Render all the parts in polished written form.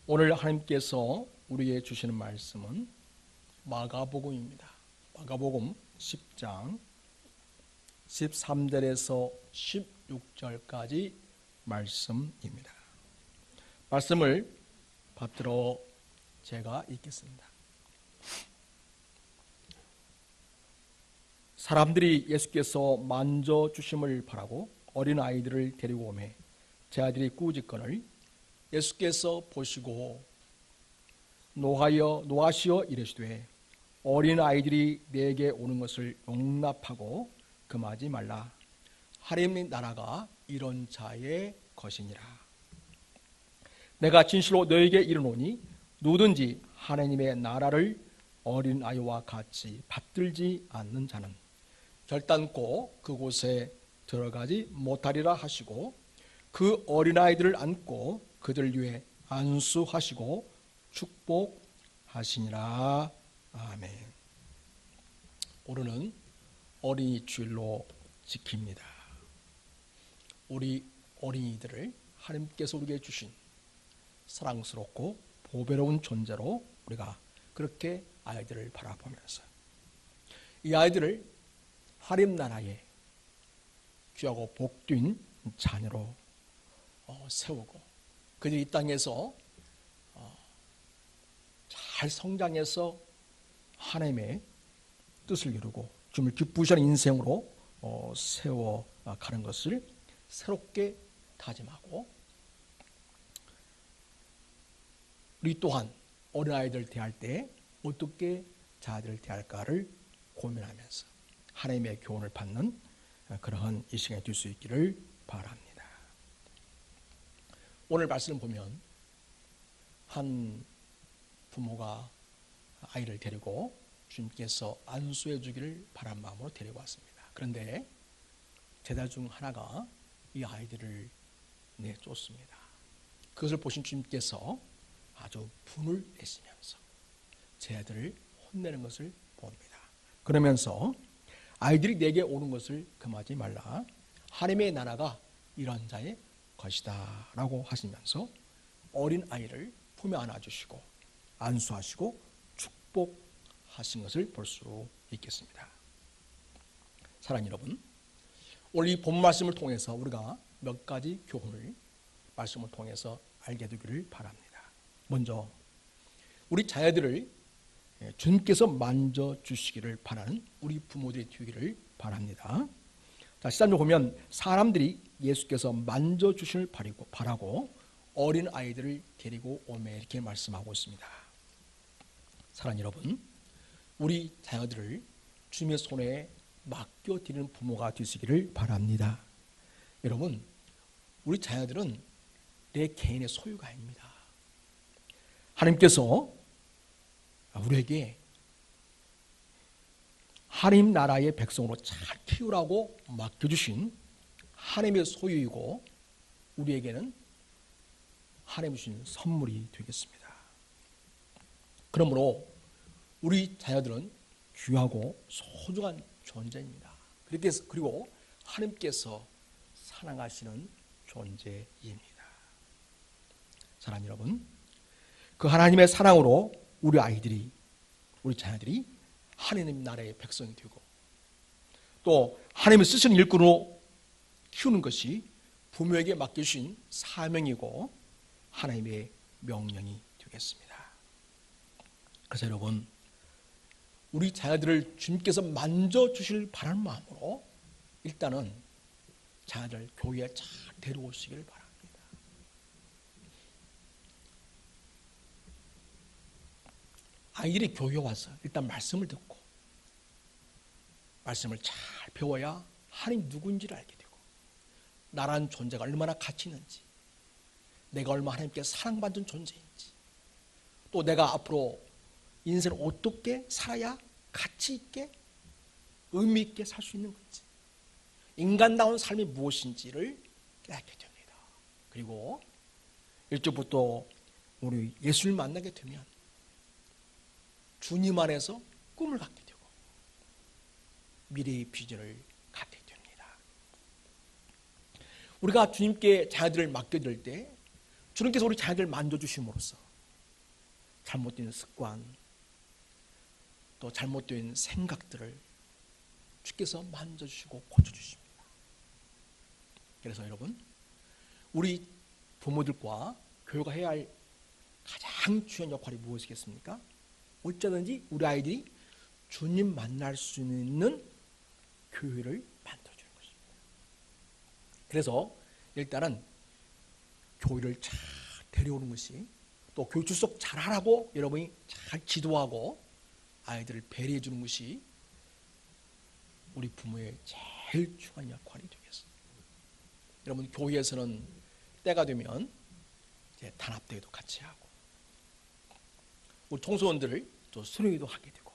오늘 하나님께서 우리에게 주시는 말씀은 마가복음입니다. 마가복음 10장 13절에서 16절까지 말씀입니다. 말씀을 받들어 제가 읽겠습니다. 사람들이 예수께서 만져주심을 바라고 어린아이들을 데리고 오매 제 아들이 꾸짖거늘 예수께서 보시고 노하시어 이르시되 어린아이들이 내게 오는 것을 용납하고 금하지 말라. 하나님 나라가 이런 자의 것이니라. 내가 진실로 너에게 이르노니 누구든지 하나님의 나라를 어린아이와 같이 받들지 않는 자는 결단코 그곳에 들어가지 못하리라 하시고 그 어린아이들을 안고 그들 위해 안수하시고 축복하시니라. 아멘. 오늘은 어린이 주일로 지킵니다. 우리 어린이들을 하나님께서 우리에게 주신 사랑스럽고 보배로운 존재로 우리가 그렇게 아이들을 바라보면서 이 아이들을 하나님 나라의 귀하고 복된 자녀로 세우고 그들이 이 땅에서 잘 성장해서 하나님의 뜻을 이루고 주님을 기쁘시는 인생으로 세워가는 것을 새롭게 다짐하고 우리 또한 어린아이들 대할 때 어떻게 자아들을 대할까를 고민하면서 하나님의 교훈을 받는 그러한 이 시간이 될 수 있기를 바랍니다. 오늘 말씀을 보면 한 부모가 아이를 데리고 주님께서 안수해 주기를 바란 마음으로 데리고 왔습니다. 그런데 제자 중 하나가 이 아이들을 내쫓습니다. 그것을 보신 주님께서 아주 분을 내시면서 제 아들을 혼내는 것을 봅니다. 그러면서 아이들이 내게 오는 것을 금하지 말라. 하나님의 나라가 이런 자의 것이다 라고 하시면서 어린 아이를 품에 안아주시고 안수하시고 축복하신 것을 볼 수 있겠습니다. 사랑하는 여러분, 오늘 이 본 말씀을 통해서 우리가 몇 가지 교훈을 말씀을 통해서 알게 되기를 바랍니다. 먼저 우리 자녀들을 주님께서 만져주시기를 바라는 우리 부모들이 되기를 바랍니다. 자, 13절 보면 사람들이 예수께서 만져주시기를 바라고 어린 아이들을 데리고 오매 이렇게 말씀하고 있습니다. 사랑하는 여러분, 우리 자녀들을 주님의 손에 맡겨드리는 부모가 되시기를 바랍니다. 여러분, 우리 자녀들은 내 개인의 소유가 아닙니다. 하나님께서 우리에게 하나님 나라의 백성으로 잘 키우라고 맡겨주신 하나님의 소유이고 우리에게는 하나님이 주신 선물이 되겠습니다. 그러므로 우리 자녀들은 귀하고 소중한 존재입니다. 그리고 하나님께서 사랑하시는 존재입니다. 사랑하는 여러분, 그 하나님의 사랑으로 우리 자녀들이 하나님 나라의 백성이 되고 또 하나님의 쓰시는 일꾼으로 키우는 것이 부모에게 맡겨주신 사명이고 하나님의 명령이 되겠습니다. 그래서 여러분, 우리 자녀들을 주님께서 만져주실 바라는 마음으로 일단은 자녀들 교회에 잘 데려오시기를 바랍니다. 아이들이 교회에 와서 일단 말씀을 듣고 말씀을 잘 배워야 하나님 누구인지를 알게 되고 나라는 존재가 얼마나 가치 있는지 내가 얼마나 하나님께 사랑받는 존재인지 또 내가 앞으로 인생을 어떻게 살아야 가치 있게 의미 있게 살 수 있는 건지 인간다운 삶이 무엇인지를 깨닫게 됩니다. 그리고 1절부터 우리 예수를 만나게 되면 주님 안에서 꿈을 갖게 되고 미래의 비전을 갖게 됩니다. 우리가 주님께 자녀들을 맡겨드릴 때 주님께서 우리 자녀들을 만져주심으로써 잘못된 습관, 또 잘못된 생각들을 주께서 만져주시고 고쳐주십니다. 그래서 여러분, 우리 부모들과 교회가 해야 할 가장 중요한 역할이 무엇이겠습니까? 어쩌든지 우리 아이들이 주님 만날 수 있는 교회를 만들어주는 것입니다. 그래서 일단은 교회를 잘 데려오는 것이, 또 교회 출석 잘하라고 여러분이 잘 지도하고 아이들을 배려해 주는 것이 우리 부모의 제일 중요한 역할이 되겠습니다. 여러분, 교회에서는 때가 되면 이제 단합대회도 같이 하고, 우리 청소년들을 또 수련회도 하게 되고,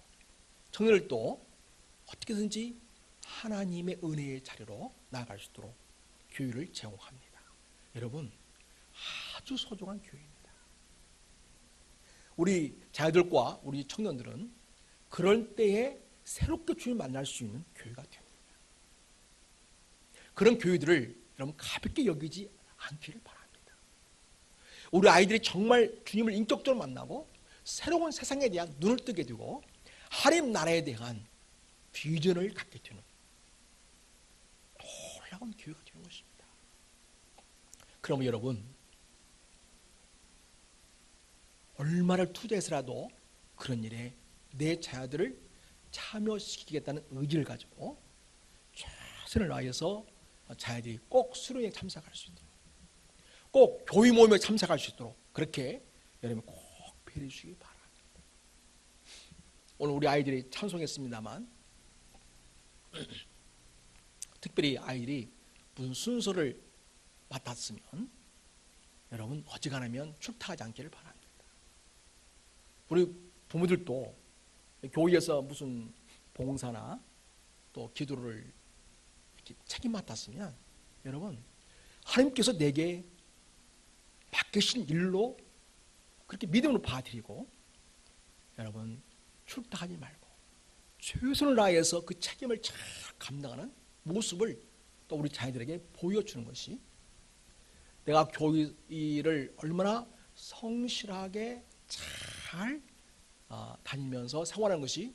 청년들도 어떻게든지 하나님의 은혜의 자리로 나아갈 수 있도록 교회를 제공합니다. 여러분, 아주 소중한 교회입니다. 우리 자녀들과 우리 청년들은 그럴 때에 새롭게 주님 만날 수 있는 교회가 됩니다. 그런 교회들을 여러분 가볍게 여기지 않기를 바랍니다. 우리 아이들이 정말 주님을 인격적으로 만나고 새로운 세상에 대한 눈을 뜨게 되고 하나님 나라에 대한 비전을 갖게 되는 놀라운 교회가 되는 것입니다. 그러면 여러분, 얼마를 투자해서라도 그런 일에 내 자녀들을 참여시키겠다는 의지를 가지고 최선을 다해서 자녀들이 꼭 수련회에 참석할 수 있도록, 꼭 교회 모임에 참석할 수 있도록 그렇게 여러분 꼭 배려해 주시기 바랍니다. 오늘 우리 아이들이 찬송했습니다만 특별히 아이들이 무슨 순서를 맡았으면 여러분 어지간하면 출타하지 않기를 바랍니다. 우리 부모들도 교회에서 무슨 봉사나 또 기도를 이렇게 책임 맡았으면 여러분 하나님께서 내게 맡기신 일로 그렇게 믿음으로 봐드리고 여러분 출타하지 말고 최선을 다해서 그 책임을 잘 감당하는 모습을 또 우리 자녀들에게 보여주는 것이 내가 교회 일을 얼마나 성실하게 잘 다니면서 생활하는 것이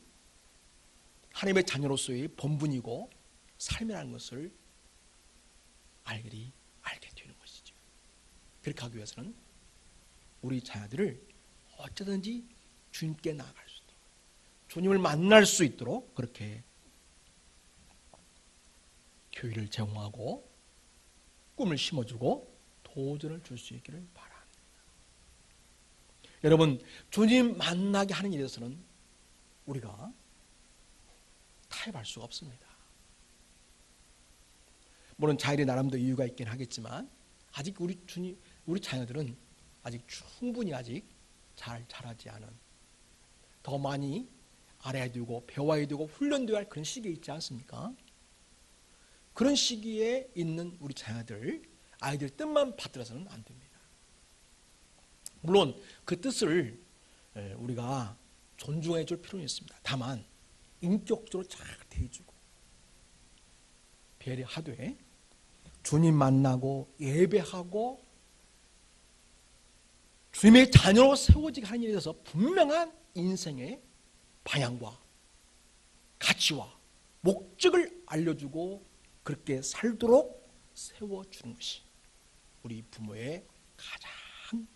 하나님의 자녀로서의 본분이고 삶이라는 것을 알게 되는 것이죠. 그렇게 하기 위해서는 우리 자녀들을 어쩌든지 주님께 나아갈 수 있도록, 주님을 만날 수 있도록 그렇게 교회를 제공하고 꿈을 심어주고 도전을 줄 수 있기를 바랍니다. 여러분, 주님 만나게 하는 일에 대해서는 우리가 타협할 수가 없습니다. 물론 자율의 나름도 이유가 있긴 하겠지만 아직 우리 자녀들은 아직 충분히 잘 자라지 않은, 더 많이 알아야 되고 배워야 되고 훈련되어야 할 그런 시기에 있지 않습니까? 그런 시기에 있는 우리 자녀들, 아이들 뜻만 받들어서는 안 됩니다. 물론 그 뜻을 우리가 존중해 줄 필요는 있습니다. 다만 인격적으로 잘 대해주고 배려하되 주님 만나고 예배하고 주님의 자녀로 세워지게 하는 일에 있어서 분명한 인생의 방향과 가치와 목적을 알려주고 그렇게 살도록 세워주는 것이 우리 부모의 가장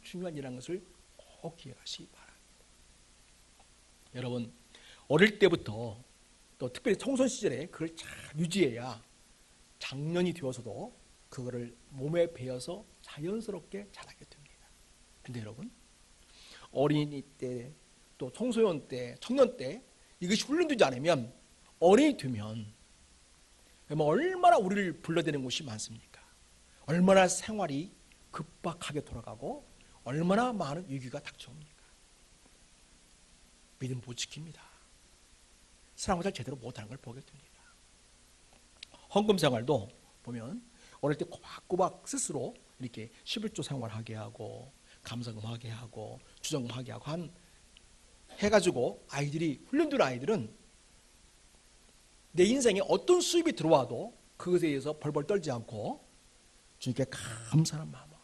중요한 일이라는 것을 꼭 기억하시기 바랍니다. 여러분, 어릴 때부터 또 특별히 청소년 시절에 그걸 잘 유지해야 장년이 되어서도 그거를 몸에 배어서 자연스럽게 자라게 됩니다. 근데 여러분, 어린이 때, 또 청소년 때, 청년 때 이것이 훈련되지 않으면 어른이 되면 얼마나 우리를 불러대는 곳이 많습니까? 얼마나 생활이 급박하게 돌아가고 얼마나 많은 위기가 닥쳐옵니까? 믿음 못 지킵니다. 사랑을 잘 제대로 못하는 걸 보게 됩니다. 헌금 생활도 보면 어릴 때 꼬박꼬박 스스로 이렇게 11조 생활하게 하고 감사금 하게 하고 주정금 하게 하고 해가지고 아이들이, 훈련된 아이들은 내 인생에 어떤 수입이 들어와도 그것에 의해서 벌벌 떨지 않고 주님께 감사하는 마음으로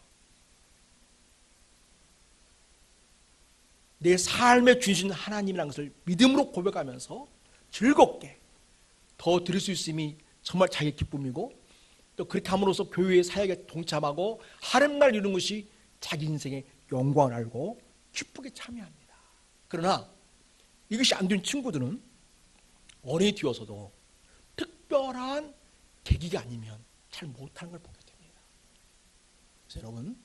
내 삶의 주신 하나님이라는 것을 믿음으로 고백하면서 즐겁게 더 드릴 수 있음이 정말 자기의 기쁨이고, 또 그렇게 함으로써 교회의 사역에 동참하고 하렘날 이루는 것이 자기 인생의 영광을 알고 기쁘게 참여합니다. 그러나 이것이 안 된 친구들은 어른이 되어서도 특별한 계기가 아니면 잘 못하는 걸 보게 됩니다. 그래서 여러분,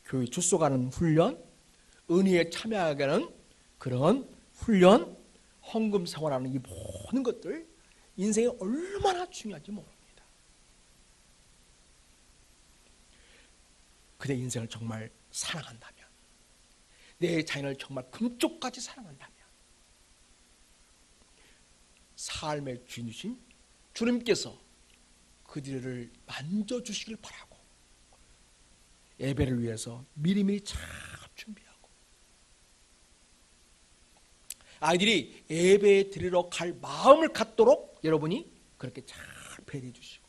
교회 출석하는 훈련, 은혜에 참여하게 하는 그런 훈련, 헌금 생활하는 이 모든 것들 인생에 얼마나 중요한지 모릅니다. 그대 인생을 정말 사랑한다면, 내 자신을 정말 금쪽까지 사랑한다면 삶의 주인이신 주님께서 그들을 만져주시길 바라고 예배를 위해서 미리미리 잘 준비하고 아이들이 예배 드리러 갈 마음을 갖도록 여러분이 그렇게 잘 배려해 주시고,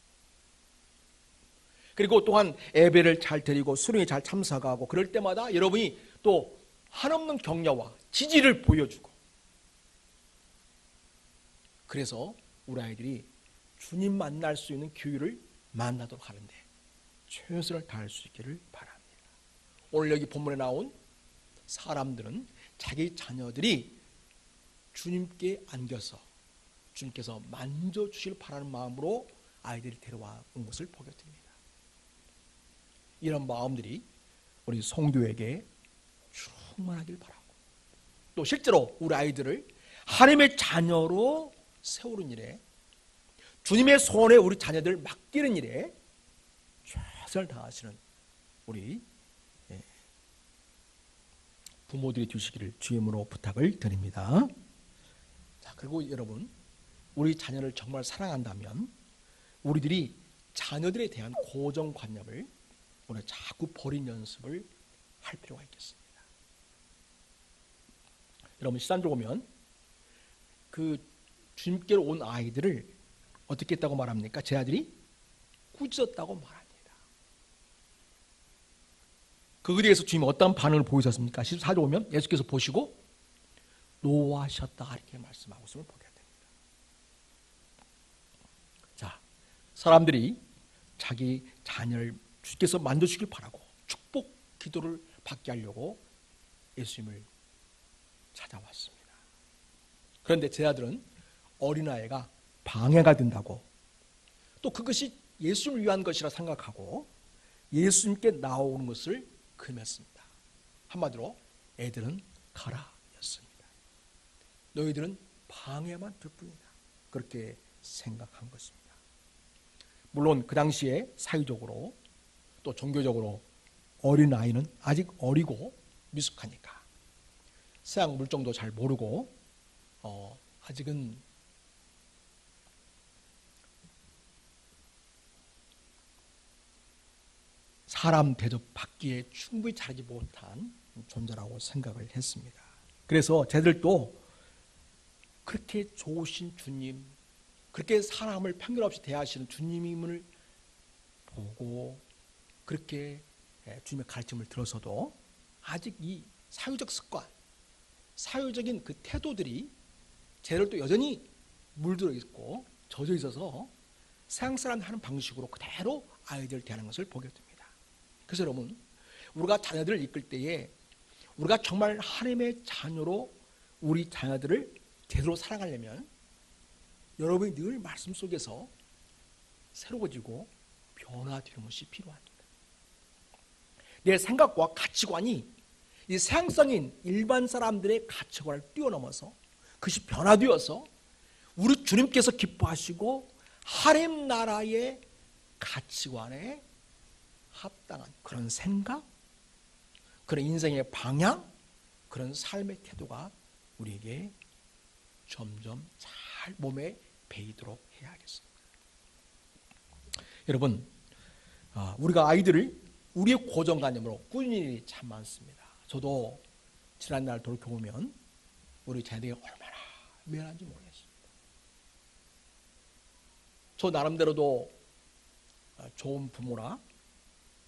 그리고 또한 예배를 잘 드리고 수련회 잘 참석하고 그럴 때마다 여러분이 또 한없는 격려와 지지를 보여주고, 그래서 우리 아이들이 주님 만날 수 있는 기회를 만나도록 하는데 최선을 다할 수 있기를 바랍니다. 오늘 여기 본문에 나온 사람들은 자기 자녀들이 주님께 안겨서 주님께서 만져주실 바라는 마음으로 아이들이 데려와 온 것을 보게 됩니다. 이런 마음들이 우리 성도에게 충만하길 바라고, 또 실제로 우리 아이들을 하나님의 자녀로 세우는 일에, 주님의 손에 우리 자녀들을 맡기는 일에 최선을 다하시는 우리 부모들이 되시기를 주임으로 부탁을 드립니다. 자, 그리고 여러분, 우리 자녀를 정말 사랑한다면 우리들이 자녀들에 대한 고정관념을 오늘 자꾸 버린 연습을 할 필요가 있겠습니다. 여러분, 시간적으로 보면 그 주님께로 온 아이들을 어떻게 했다고 말합니까? 제 아들이 꾸짖었다고 말합니다. 그에 대해서 주님이 어떤 반응을 보이셨습니까? 14절 보면 예수께서 보시고 노하셨다 이렇게 말씀하고 있음을 보게 됩니다. 자, 사람들이 자기 자녀를 주께서 만져주길 바라고 축복 기도를 받게 하려고 예수님을 찾아왔습니다. 그런데 제 아들은 어린아이가 방해가 된다고, 또 그것이 예수님을 위한 것이라 생각하고 예수님께 나오는 것을 금했습니다. 한마디로 애들은 가라 였습니다. 너희들은 방해만 될 뿐이다, 그렇게 생각한 것입니다. 물론 그 당시에 사회적으로 또 종교적으로 어린아이는 아직 어리고 미숙하니까 세상 물정도 잘 모르고 아직은 사람 대접받기에 충분히 잘하지 못한 존재라고 생각을 했습니다. 그래서 쟤들도 그렇게 좋으신 주님, 그렇게 사람을 편견 없이 대하시는 주님임을 보고 그렇게 주님의 가르침을 들어서도 아직 이 사회적 습관, 사회적인 그 태도들이 쟤들도 여전히 물들어 있고 젖어 있어서 세상 사람 하는 방식으로 그대로 아이들을 대하는 것을 보게 됩니다. 그래서 여러분, 우리가 자녀들을 이끌 때에 우리가 정말 하나님의 자녀로 우리 자녀들을 제대로 사랑하려면 여러분이 늘 말씀 속에서 새로워지고 변화되는 것이 필요합니다. 내 생각과 가치관이 이 세상적인 일반 사람들의 가치관을 뛰어넘어서 그것이 변화되어서 우리 주님께서 기뻐하시고 하나님 나라의 가치관에 합당한 그런 생각, 그런 인생의 방향, 그런 삶의 태도가 우리에게 점점 잘 몸에 배이도록 해야겠습니다. 여러분, 우리가 아이들을 우리의 고정관념으로 꾸짖는 일이 참 많습니다. 저도 지난날 돌이켜보면 우리 자녀들이 얼마나 미안한지 모르겠습니다. 저 나름대로도 좋은 부모라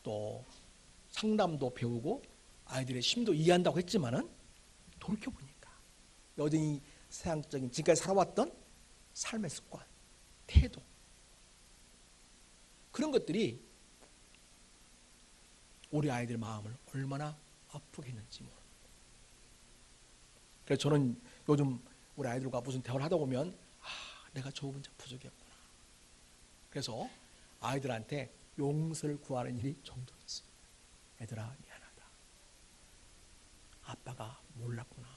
또 상담도 배우고 아이들의 심도 이해한다고 했지만은 돌이켜보니까 여전히 서양적인 지금까지 살아왔던 삶의 습관, 태도, 그런 것들이 우리 아이들 마음을 얼마나 아프게 했는지 모릅니다. 그래서 저는 요즘 우리 아이들과 무슨 대화를 하다 보면 내가 좁은 자 부족했구나. 그래서 아이들한테 용서를 구하는 일이 종종 있습니다. 얘들아, 미안하다. 아빠가 몰랐구나.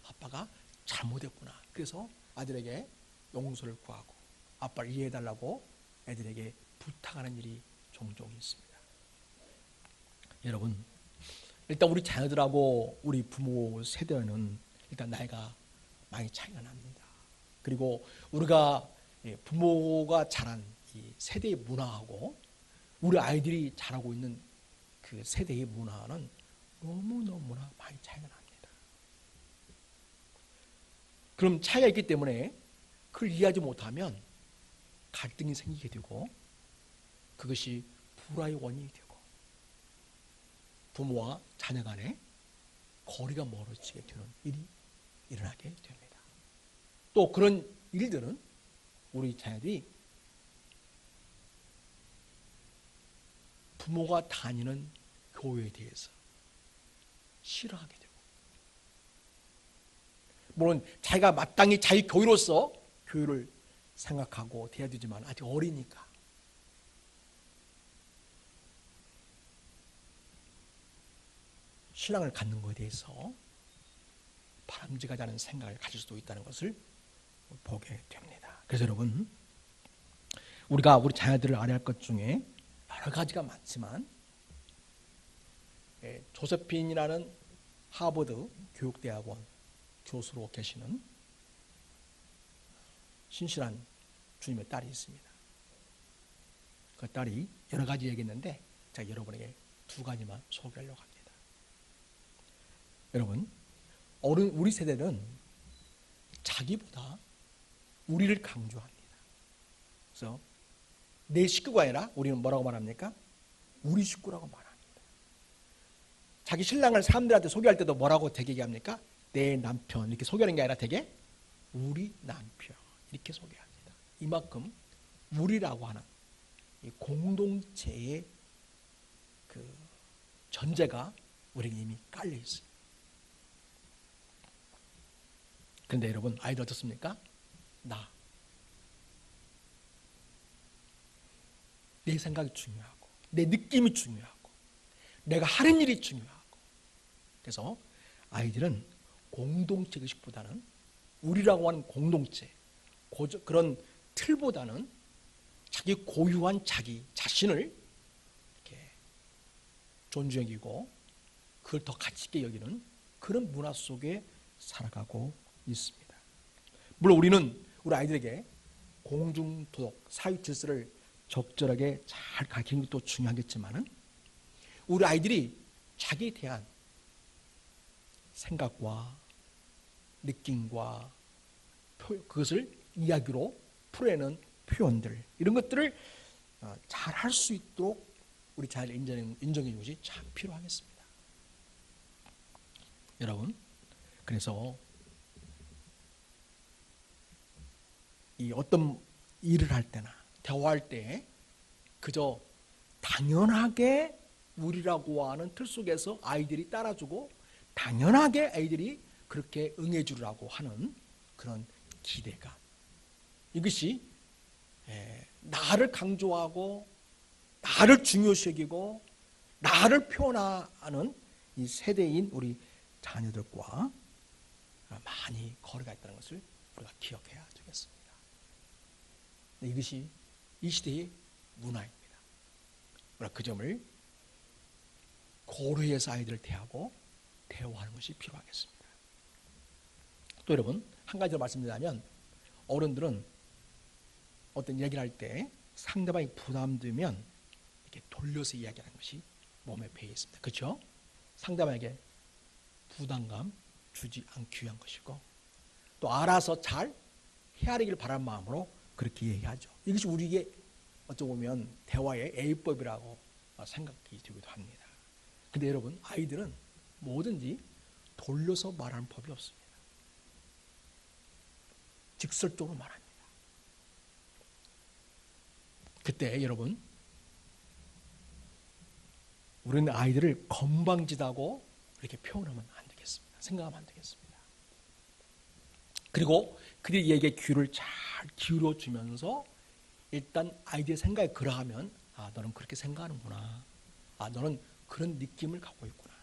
아빠가 잘못했구나. 그래서 아들에게 용서를 구하고 아빠를 이해해달라고 애들에게 부탁하는 일이 종종 있습니다. 여러분, 일단 우리 자녀들하고 우리 부모 세대는 일단 나이가 많이 차이가 납니다. 그리고 우리가 부모가 자란 이 세대의 문화하고 우리 아이들이 자라고 있는 그 세대의 문화는 너무너무나 많이 차이가 납니다. 그럼 차이가 있기 때문에 그걸 이해하지 못하면 갈등이 생기게 되고 그것이 불화의 원인이 되고 부모와 자녀 간에 거리가 멀어지게 되는 일이 일어나게 됩니다. 또 그런 일들은 우리 자녀들이 부모가 다니는 교회에 대해서 싫어하게 되고, 물론 자기가 마땅히 자기 교회로서 교회를 생각하고 돼야 되지만 아직 어리니까 신앙을 갖는 것에 대해서 바람직하지 않은 생각을 가질 수도 있다는 것을 보게 됩니다. 그래서 여러분, 우리가 우리 자녀들을 알아야 할 것 중에 여러 가지가 많지만 조세핀이라는 하버드 교육대학원 교수로 계시는 신실한 주님의 딸이 있습니다. 그 딸이 여러 가지 얘기했는데 제가 여러분에게 두 가지만 소개하려고 합니다. 여러분, 우리 세대는 자기보다 우리를 강조합니다. 그래서 내 식구가 아니라 우리는 뭐라고 말합니까? 우리 식구라고 말합니다. 자기 신랑을 사람들한테 소개할 때도 뭐라고 되게 얘기합니까? 내 남편 이렇게 소개하는 게 아니라 되게 우리 남편 이렇게 소개합니다. 이만큼 우리라고 하는 이 공동체의 그 전제가 우리에게 이미 깔려 있어요. 그런데 여러분, 아이들 어떻습니까? 내 생각이 중요하고 내 느낌이 중요하고 내가 하는 일이 중요하고, 그래서 아이들은 공동체 의식보다는 우리라고 하는 공동체 그런 틀보다는 자기 고유한 자기 자신을 이렇게 존중 여기고 그걸 더 가치 있게 여기는 그런 문화 속에 살아가고 있습니다. 물론 우리 아이들에게 공중도덕, 사회질서를 적절하게 잘 가르치는 것도 중요하겠지만은 우리 아이들이 자기에 대한 생각과 느낌과 그것을 이야기로 풀어내는 표현들, 이런 것들을 잘 할 수 있도록 우리 잘 인정해 주는 것이 참 필요하겠습니다. 여러분, 그래서 이 어떤 일을 할 때나 대화할 때 그저 당연하게 우리라고 하는 틀 속에서 아이들이 따라주고 당연하게 아이들이 그렇게 응해주라고 하는 그런 기대감, 이것이 나를 강조하고 나를 중요시 여기고 나를 표현하는 이 세대인 우리 자녀들과 많이 거리가 있다는 것을 우리가 기억해야 되겠습니다. 이것이 이 시대의 문화입니다. 우리가 그 점을 고려해서 아이들을 대하고 대화하는 것이 필요하겠습니다. 또 여러분, 한 가지 더 말씀드리자면 어른들은 어떤 얘기를 할 때 상대방이 부담되면 이렇게 돌려서 이야기하는 것이 몸에 배어 있습니다. 그렇죠? 상대방에게 부담감 주지 않기 위한 것이고 또 알아서 잘 헤아리길 바라는 마음으로 그렇게 얘기하죠. 이것이 우리에게 어쩌고 보면 대화의 A법이라고 생각이 되기도 합니다. 근데 여러분, 아이들은 뭐든지 돌려서 말하는 법이 없습니다. 직설적으로 말합니다. 그때 여러분, 우리는 아이들을 건방지다고 이렇게 표현하면 안 되겠습니다. 생각하면 안 되겠습니다. 그리고 그들에게 귀를 잘 기울여 주면서 일단 아이들의 생각에 그러하면 너는 그렇게 생각하는구나. 너는 그런 느낌을 갖고 있구나.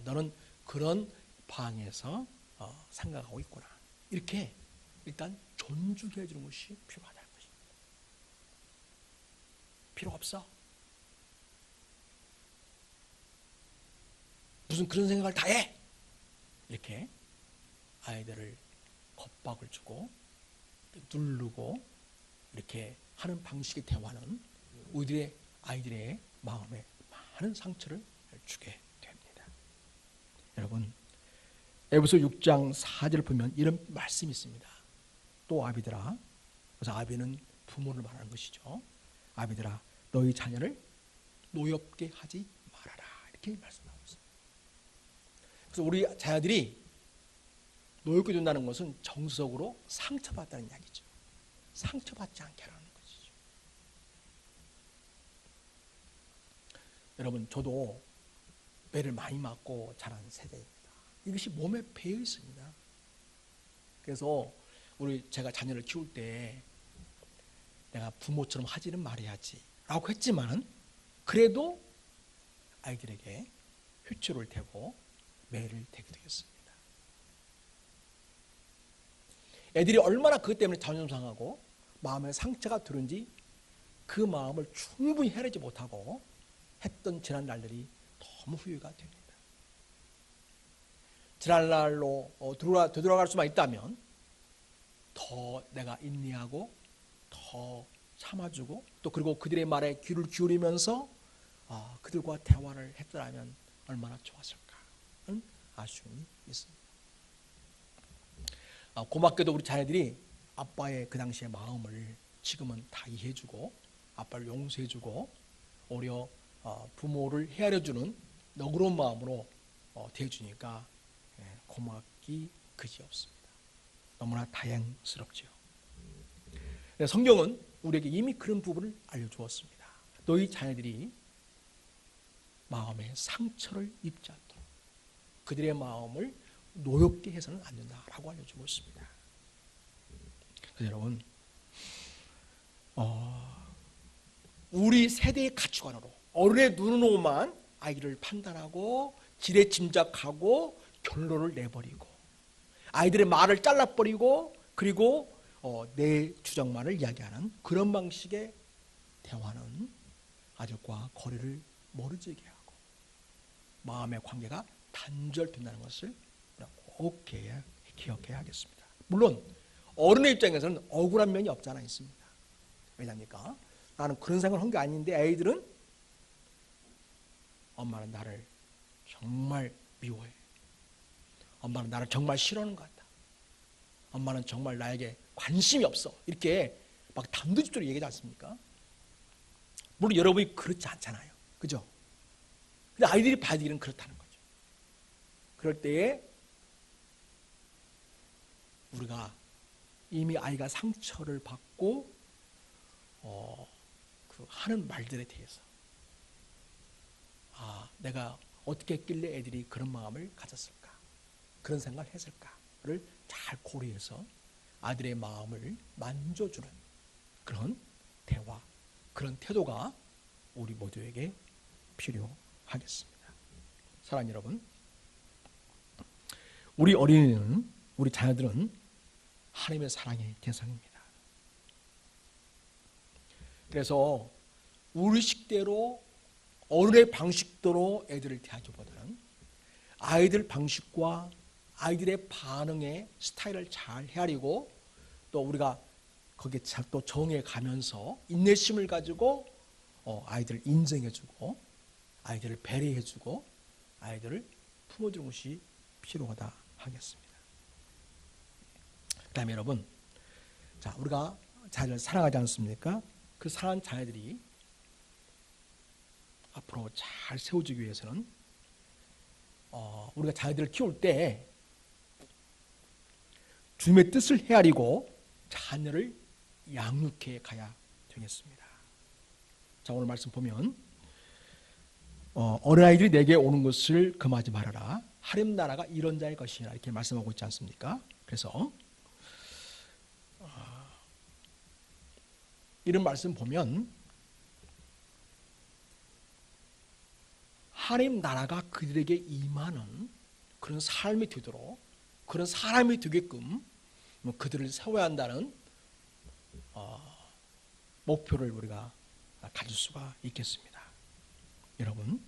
너는 그런 방에서 생각하고 있구나. 이렇게 일단 존중해 주는 것이 필요하다는 것입니다. 필요 없어. 무슨 그런 생각을 다 해. 이렇게 아이들을 겁박을 주고 누르고 이렇게 하는 방식의 대화는 우리들의 아이들의 마음에 많은 상처를 주게 됩니다. 여러분, 에베소 6장 4절을 보면 이런 말씀이 있습니다. 또 아비들아, 그래서 아비는 부모를 말하는 것이죠. 아비들아, 너희 자녀를 노엽게 하지 말아라. 이렇게 말씀하고 있습니다. 그래서 우리 자녀들이 노엽게 된다는 것은 정서적으로 상처받다는 이야기죠. 상처받지 않게 하라는 것이죠. 여러분, 저도 매를 많이 맞고 자란 세대입니다. 이것이 몸에 배어 있습니다. 그래서 제가 자녀를 키울 때 내가 부모처럼 하지는 말아야지 라고 했지만 그래도 아이들에게 휘초를 대고 매를 대게 되겠습니다. 애들이 얼마나 그것 때문에 자존심 상하고 마음에 상처가 들은지 그 마음을 충분히 헤아리지 못하고 했던 지난 날들이 너무 후회가 됩니다. 지난 날로 되돌아갈 수만 있다면 더 내가 인내하고 더 참아주고 또 그리고 그들의 말에 귀를 기울이면서 그들과 대화를 했더라면 얼마나 좋았을까 하는 아쉬움이 있습니다. 고맙게도 우리 자녀들이 아빠의 그 당시의 마음을 지금은 다 이해해주고 아빠를 용서해주고 오히려 부모를 헤아려주는 너그러운 마음으로 대해주니까 고맙기 그지없습니다. 너무나 다행스럽죠. 성경은 우리에게 이미 그런 부분을 알려주었습니다. 너희 자녀들이 마음에 상처를 입지 않도록 그들의 마음을 노엽게 해서는 안 된다라고 알려주고 있습니다. 그래서 여러분, 우리 세대의 가치관으로 어른의 눈으로만 아이를 판단하고 지레 짐작하고 결론을 내버리고 아이들의 말을 잘라버리고 그리고 내 주장만을 이야기하는 그런 방식의 대화는 아들과 거리를 멀어지게 하고 마음의 관계가 단절된다는 것을 꼭 기억해야 하겠습니다. 물론 어른의 입장에서는 억울한 면이 없지 않아 있습니다. 왜냐합니까? 나는 그런 생각을 한 게 아닌데 애들은 엄마는 나를 정말 미워해. 엄마는 나를 정말 싫어하는 것 같다. 엄마는 정말 나에게 관심이 없어. 이렇게 막 단도직입적으로 얘기하지 않습니까? 물론 여러분이 그렇지 않잖아요. 그죠? 근데 아이들이 봐야되기는 그렇다는 거죠. 그럴 때에 우리가 이미 아이가 상처를 받고 하는 말들에 대해서 내가 어떻게 했길래 애들이 그런 마음을 가졌을까? 그런 생각을 했을까를 잘 고려해서 아들의 마음을 만져주는 그런 대화, 그런 태도가 우리 모두에게 필요하겠습니다. 사랑하는 여러분, 우리 어린이는, 우리 자녀들은 하나님의 사랑의 대상입니다. 그래서 우리 식대로 어른의 방식대로 애들을 대하기보다는 아이들 방식과 아이들의 반응의 스타일을 잘 헤아리고 또 우리가 거기에 또 정해 가면서 인내심을 가지고 아이들을 인정해주고 아이들을 배려해주고 아이들을 품어주는 것이 필요하다 하겠습니다. 그 다음에 여러분, 자, 우리가 자녀를 사랑하지 않습니까? 그 사랑하는 자녀들이 앞으로 잘 세워지기 위해서는 우리가 자녀들을 키울 때 주님의 뜻을 헤아리고 자녀를 양육해 가야 되겠습니다. 자, 오늘 말씀 보면 어린아이들이 내게 오는 것을 금하지 말아라. 하나님 나라가 이런 자의 것이라 이렇게 말씀하고 있지 않습니까? 그래서 이런 말씀 보면 하나님 나라가 그들에게 임하는 그런 삶이 되도록 그런 사람이 되게끔 그들을 세워야 한다는 목표를 우리가 가질 수가 있겠습니다. 여러분,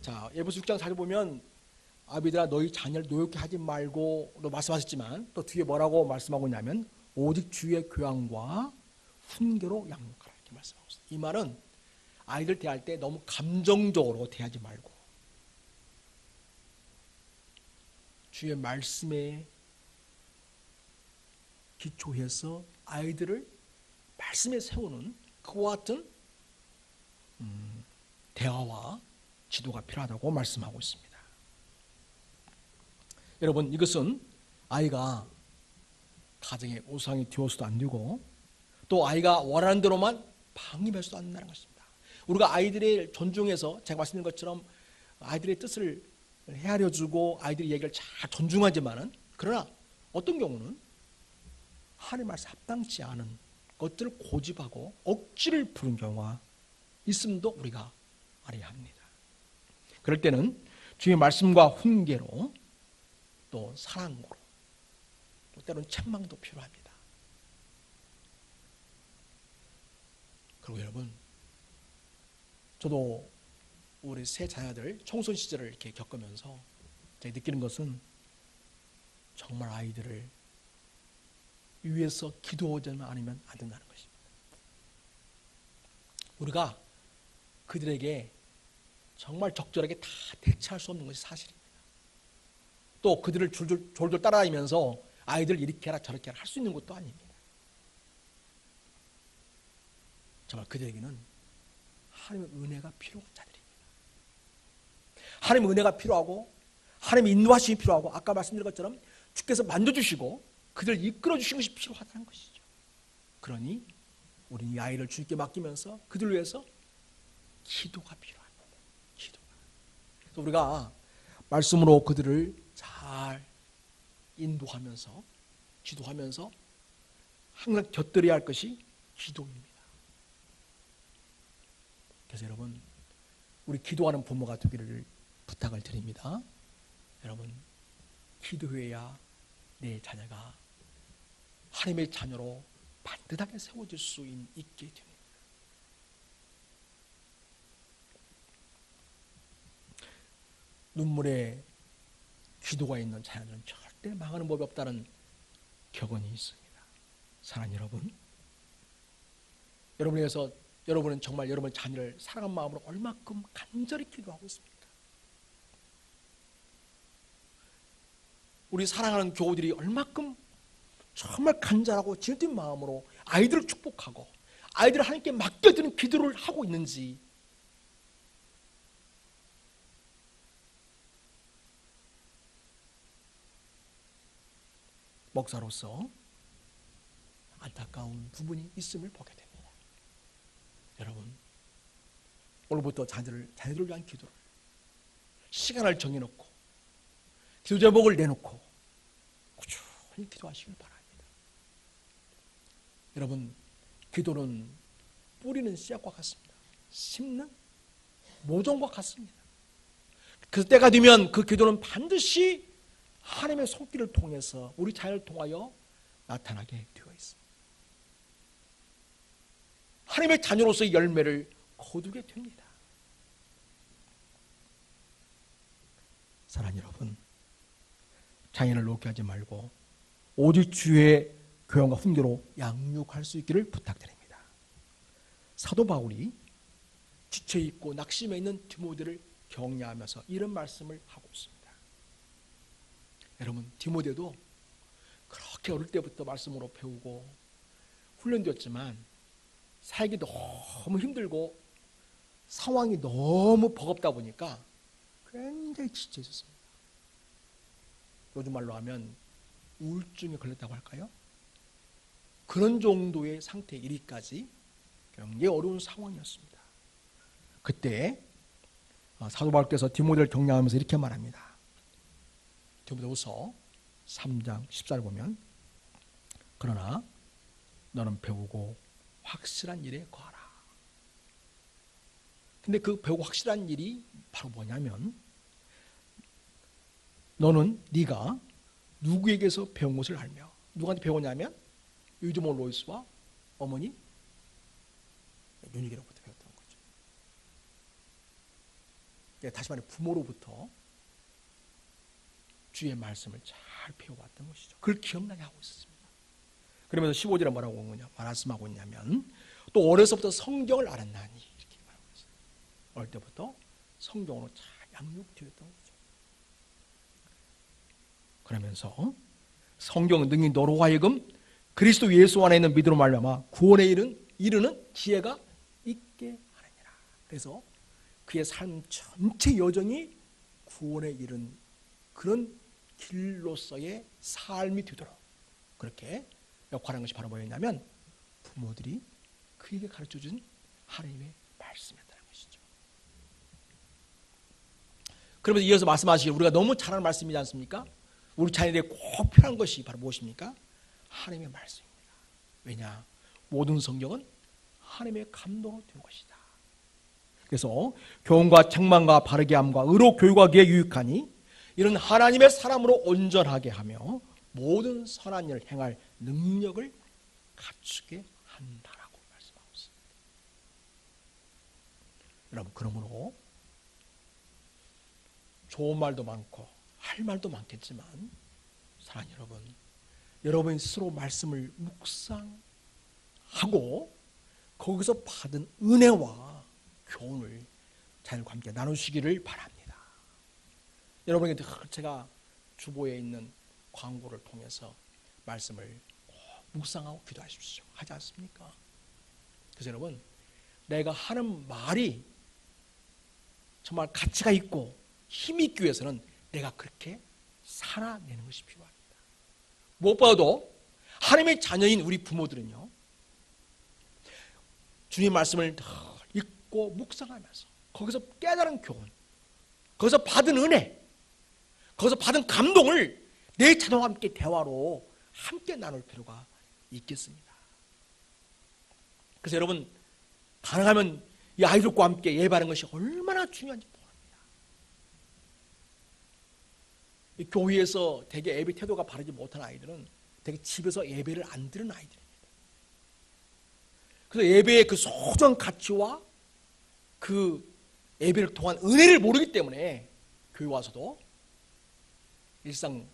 자, 에베소 6장 4절 보면 아비들아 너희 자녀를 노엽게 하지 말고 또 말씀하셨지만 또 뒤에 뭐라고 말씀하고 있냐면 오직 주의 교양과 훈계로 양육하라 이렇게 말씀하고 있어요. 이 말은 아이들 대할 때 너무 감정적으로 대하지 말고 주의 말씀에 기초해서 아이들을 말씀에 세우는 그와 같은 대화와 지도가 필요하다고 말씀하고 있습니다. 여러분, 이것은 아이가 가정의 우상이 되어서도 안 되고 또 아이가 원하는 대로만 방임해서도 안 된다는 것입니다. 우리가 아이들을 존중해서 제가 말씀드린 것처럼 아이들의 뜻을 헤아려주고 아이들의 얘기를 잘 존중하지만은 그러나 어떤 경우는 하나님 말씀 합당치 않은 것들을 고집하고 억지를 부른 경우가 있음도 우리가 알아야 합니다. 그럴 때는 주의 말씀과 훈계로 또 사랑으로 또 때로는 책망도 필요합니다. 그리고 여러분, 저도 우리 세 자녀들 청소년 시절을 이렇게 겪으면서 제가 느끼는 것은 정말 아이들을 위해서 기도하지만 않으면 안 된다는 것입니다. 우리가 그들에게 정말 적절하게 다 대처할 수 없는 것이 사실입니다. 또 그들을 졸졸 따라다니면서 아이들 이렇게 해라 저렇게 해라 할 수 있는 것도 아닙니다. 정말 그들에게는 하나님의 은혜가 필요한 자들입니다. 하나님의 은혜가 필요하고 하나님의 인도하심이 필요하고 아까 말씀드린 것처럼 주께서 만져주시고 그들을 이끌어 주신 것이 필요하다는 것이죠. 그러니 우리 이 아이를 주님께 맡기면서 그들을 위해서 기도가 필요합니다. 기도가. 그래서 우리가 말씀으로 그들을 잘 인도하면서 지도하면서 항상 곁들여야 할 것이 기도입니다. 그래서 여러분, 우리 기도하는 부모가 되기를 부탁을 드립니다. 여러분, 기도해야 내 자녀가 하나님의 자녀로 반듯하게 세워질 수 있게 됩니다. 눈물에 기도가 있는 자녀는 절대 망하는 법이 없다는 격언이 있습니다. 사랑하는 여러분, 여러분에 대해서 여러분은 정말 여러분의 자녀를 사랑하는 마음으로 얼마큼 간절히 기도하고 있습니까? 우리 사랑하는 교우들이 얼마큼 정말 간절하고 진심 마음으로 아이들을 축복하고 아이들을 하나님께 맡겨드리는 기도를 하고 있는지 목사로서 안타까운 부분이 있음을 보게 됩니다. 여러분, 오늘부터 자녀들을 위한 기도를 시간을 정해놓고 기도 제목을 내놓고 꾸준히 기도하시길 바랍니다. 여러분, 기도는 뿌리는 씨앗과 같습니다. 심는 모종과 같습니다. 그 때가 되면 그 기도는 반드시 하나님의 손길을 통해서 우리 자녀를 통하여 나타나게 되어 있습니다. 하나님의 자녀로서의 열매를 거두게 됩니다. 사랑하는 여러분, 자녀를 놓게 하지 말고 오직 주의 교양과 훈계로 양육할 수 있기를 부탁드립니다. 사도 바울이 지쳐있고 낙심해 있는 디모데를 격려하면서 이런 말씀을 하고 있습니다. 여러분, 디모데도 그렇게 어릴 때부터 말씀으로 배우고 훈련되었지만 살기 너무 힘들고 상황이 너무 버겁다 보니까 굉장히 지쳐 있었습니다. 요즘 말로 하면 우울증에 걸렸다고 할까요? 그런 정도의 상태에 이르기까지 굉장히 어려운 상황이었습니다. 그때 사도 바울께서 디모데를 격려하면서 이렇게 말합니다. 디모데후서 3장 14절 보면 그러나 너는 배우고 확실한 일에 거하라. 근데 그 배우고 확실한 일이 바로 뭐냐면 너는 네가 누구에게서 배운 것을 알며 누구한테 배웠냐면 유드모 로이스와 어머니 유니게로부터 배웠던 거죠. 다시 말해 부모로부터 주의 말씀을 잘 배워왔던 것이죠. 그걸 기억나게 하고 있었습니다. 그러면서 15절에 뭐라고 말씀하고 있냐면 또 어려서부터 성경을 알았나니 이렇게 말하고 있어요. 어릴 때부터 성경으로 잘 양육되었던 거죠. 그러면서 성경은 능히 너로 하여금 그리스도 예수 안에 있는 믿음으로 말미암아 구원에 이르는 지혜가 있게 하느니라. 그래서 그의 삶 전체 여정이 구원에 이른 그런 길로서의 삶이 되도록 그렇게 역할한 것이 바로 뭐였냐면 부모들이 그에게 가르쳐준 하나님의 말씀이었다는 것이죠. 그러면서 이어서 말씀하시길 우리가 너무 잘 아는 말씀이지 않습니까? 우리 자녀들에게 꼭 필요한 것이 바로 무엇입니까? 하나님의 말씀입니다. 왜냐? 모든 성경은 하나님의 감동으로 된 것이다. 그래서 교훈과 책망과 바르게 함과 의로 교육하기에 유익하니 이런 하나님의 사람으로 온전하게 하며 모든 선한 일을 행할 능력을 갖추게 한다라고 말씀하고 있습니다. 여러분 그러므로 좋은 말도 많고 할 말도 많겠지만 사랑하는 여러분, 여러분 스스로 말씀을 묵상하고 거기서 받은 은혜와 교훈을 자녀과 함께 나누시기를 바랍니다. 여러분에게 제가 주보에 있는 광고를 통해서 말씀을 꼭 묵상하고 기도하십시오. 하지 않습니까? 그래서 여러분, 내가 하는 말이 정말 가치가 있고 힘이 있기 위해서는 내가 그렇게 살아내는 것이 필요합니다. 무엇보다도 하나님의 자녀인 우리 부모들은요, 주님 말씀을 읽고 묵상하면서 거기서 깨달은 교훈, 거기서 받은 은혜, 거기서 받은 감동을 내 자녀와 함께 대화로 함께 나눌 필요가 있겠습니다. 그래서 여러분 가능하면 이 아이들과 함께 예배하는 것이 얼마나 중요한지 모릅니다. 이 교회에서 되게 예배 태도가 바르지 못한 아이들은 되게 집에서 예배를 안 드리는 아이들입니다. 그래서 예배의 그 소중한 가치와 그 예배를 통한 은혜를 모르기 때문에 교회 와서도 일상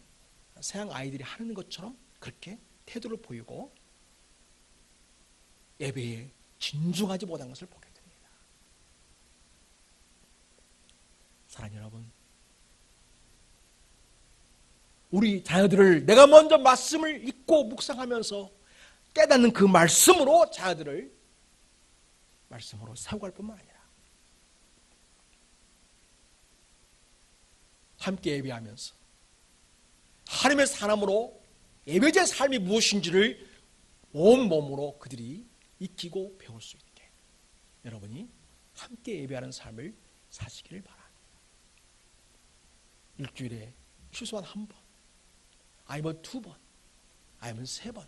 서양 아이들이 하는 것처럼 그렇게 태도를 보이고 예배에 진중하지 못한 것을 보게 됩니다. 사랑하는 여러분, 우리 자녀들을 내가 먼저 말씀을 읽고 묵상하면서 깨닫는 그 말씀으로 자녀들을 말씀으로 세워갈 뿐만 아니라 함께 예배하면서 하나님의 사람으로 예배자의 삶이 무엇인지를 온몸으로 그들이 익히고 배울 수 있게 여러분이 함께 예배하는 삶을 사시기를 바랍니다. 일주일에 최소한 한 번, 아니면 두 번, 아니면 세 번,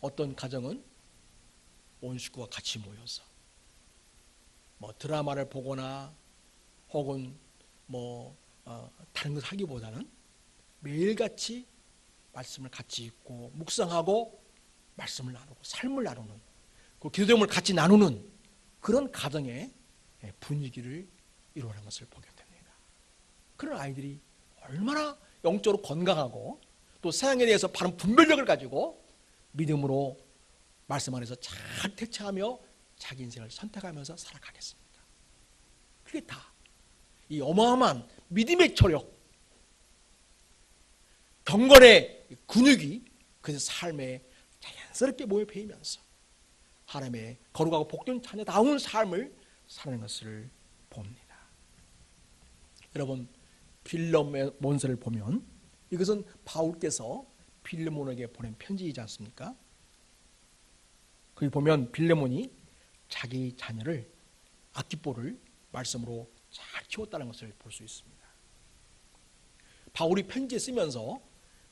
어떤 가정은 온 식구가 같이 모여서 뭐 드라마를 보거나 혹은 다른 것을 하기보다는 매일같이 말씀을 같이 읽고 묵상하고 말씀을 나누고 삶을 나누는 그 기도 제목을 같이 나누는 그런 가정의 분위기를 이루어가는 것을 보게 됩니다. 그런 아이들이 얼마나 영적으로 건강하고 또 세상에 대해서 바른 분별력을 가지고 믿음으로 말씀 안에서 잘 대처하며 자기 인생을 선택하면서 살아가겠습니까? 그게 다 이 어마어마한 믿음의 저력, 경건의 근육이 그 삶에 자연스럽게 모여 배이면서 하나님의 거룩하고 복된 자녀다운 삶을 사는 것을 봅니다. 여러분 빌레몬서를 보면 이것은 바울께서 빌레몬에게 보낸 편지이지 않습니까? 거기 보면 빌레몬이 자기 자녀를 아키포를 말씀으로 잘 키웠다는 것을 볼 수 있습니다. 바울이 편지 쓰면서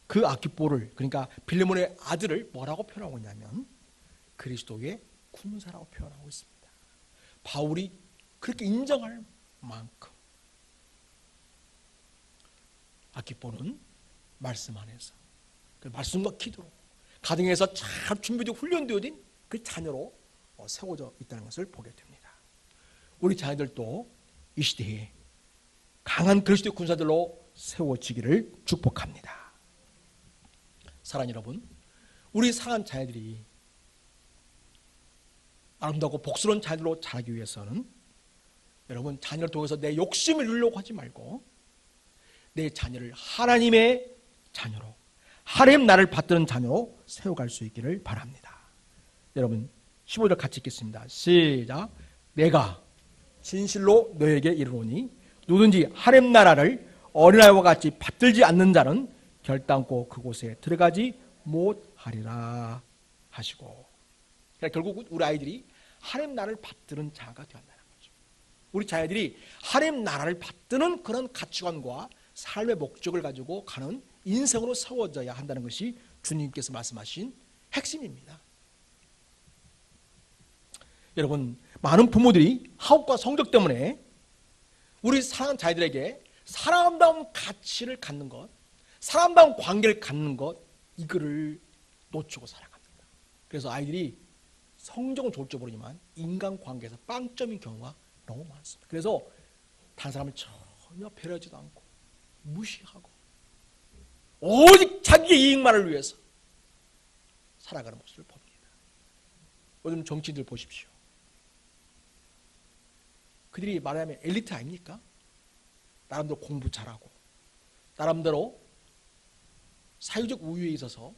그 아키포를, 그러니까 빌레몬의 아들을 뭐라고 표현하고 있냐면 그리스도의 군사라고 표현하고 있습니다. 바울이 그렇게 인정할 만큼 아키포는 말씀 안에서 그 말씀과 기도로 가정에서 잘 준비되고 훈련되어진 그 자녀로 세워져 있다는 것을 보게 됩니다. 우리 자녀들도 이 시대에 강한 그리스도의 군사들로 세워지기를 축복합니다. 사랑하는 여러분, 우리 사랑하는 자녀들이 아름답고 복스러운 자녀들로 자라기 위해서는 여러분 자녀를 통해서 내 욕심을 누리려고 하지 말고 내 자녀를 하나님의 자녀로, 하나님 나를 받드는 자녀로 세워갈 수 있기를 바랍니다. 여러분 15절 같이 읽겠습니다. 시작. 내가 진실로 너에게 이르노니 누구든지 하나님 나라를 어린아이와 같이 받들지 않는 자는 결단코 그곳에 들어가지 못하리라 하시고, 그러니까 결국 우리 아이들이 하나님 나라를 받드는 자가 되었다는 거죠. 우리 자녀들이 하나님 나라를 받드는 그런 가치관과 삶의 목적을 가지고 가는 인생으로 세워져야 한다는 것이 주님께서 말씀하신 핵심입니다. 여러분, 많은 부모들이 학업과 성적 때문에 우리 사랑하는 자녀들에게 사랑다운 가치를 갖는 것, 사랑다운 관계를 갖는 것, 이거를 놓치고 살아갑니다. 그래서 아이들이 성적은 좋을 줄 모르지만 인간관계에서 빵점인 경우가 너무 많습니다. 그래서 다른 사람을 전혀 배려하지도 않고 무시하고 오직 자기의 이익만을 위해서 살아가는 모습을 봅니다. 요즘 정치인들 보십시오. 그들이 말하자면 엘리트 아닙니까? 나름대로 공부 잘하고 나름대로 사회적 우위에 있어서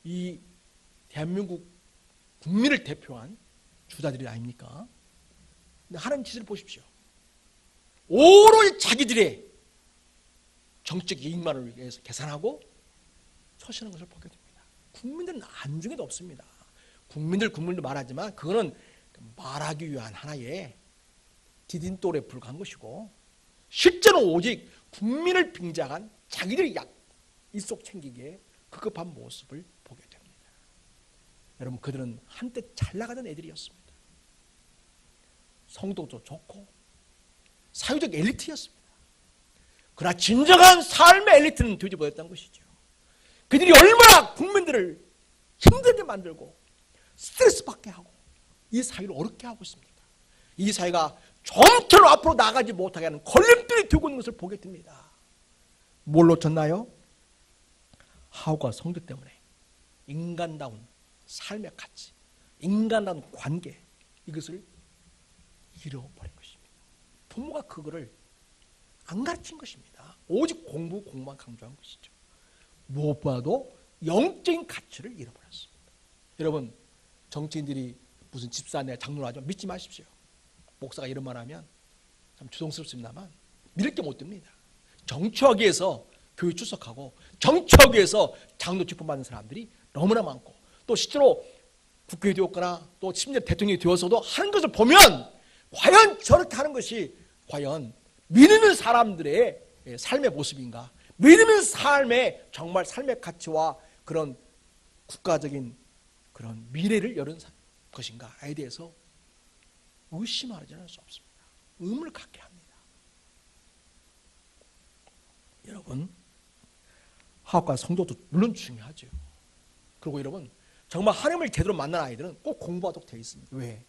이 대한민국 국민을 대표한 주자들이 아닙니까? 근데 하나님 짓을 보십시오. 오로지 자기들의 정치적 이익만을 위해서 계산하고 처신하는 것을 보게 됩니다. 국민들은 안중에도 없습니다. 국민들 말하지만 그거는 말하기 위한 하나의 디딤돌에 불과한 것이고 실제는 오직 국민을 빙자한 자기들의 일속 챙기기에 급급한 모습을 보게 됩니다. 여러분, 그들은 한때 잘 나가던 애들이었습니다. 성도도 좋고 사회적 엘리트였습니다. 그러나 진정한 삶의 엘리트는 되지 못했던 것이죠. 그들이 얼마나 국민들을 힘들게 만들고 스트레스 받게 하고 이 사회를 어렵게 하고 있습니까? 이 사회가 좀처럼 앞으로 나가지 못하게 하는 걸림돌이 되고 있는 것을 보게 됩니다. 뭘 놓쳤나요? 하우가 성도 때문에 인간다운 삶의 가치, 인간다운 관계, 이것을 잃어버린 것입니다. 부모가 그거를 안 가르친 것입니다. 오직 공부만 강조한 것이죠. 무엇보다도 영적인 가치를 잃어버렸습니다. 여러분, 정치인들이 무슨 집사나 장로나 하죠? 믿지 마십시오. 목사가 이런 말 하면 참 죄송스럽습니다만 믿을 게 못 됩니다. 정치하기 위해서 교회 출석하고 정치하기 위해서 장로 직분 받는 사람들이 너무나 많고 또 실제로 국회에 되었거나 또 심지어 대통령이 되어서도 하는 것을 보면 과연 저렇게 하는 것이 과연 믿는 사람들의 삶의 모습인가, 믿는 삶의 정말 삶의 가치와 그런 국가적인 그런 미래를 여는 것인가에 대해서 의심하지 않을 수 없습니다. 의문을 갖게 합니다. 여러분, 학업과 성도도 물론 중요하죠. 그리고 여러분, 정말 하나님을 제대로 만난 아이들은 꼭 공부하도록 되어 있습니다. 왜?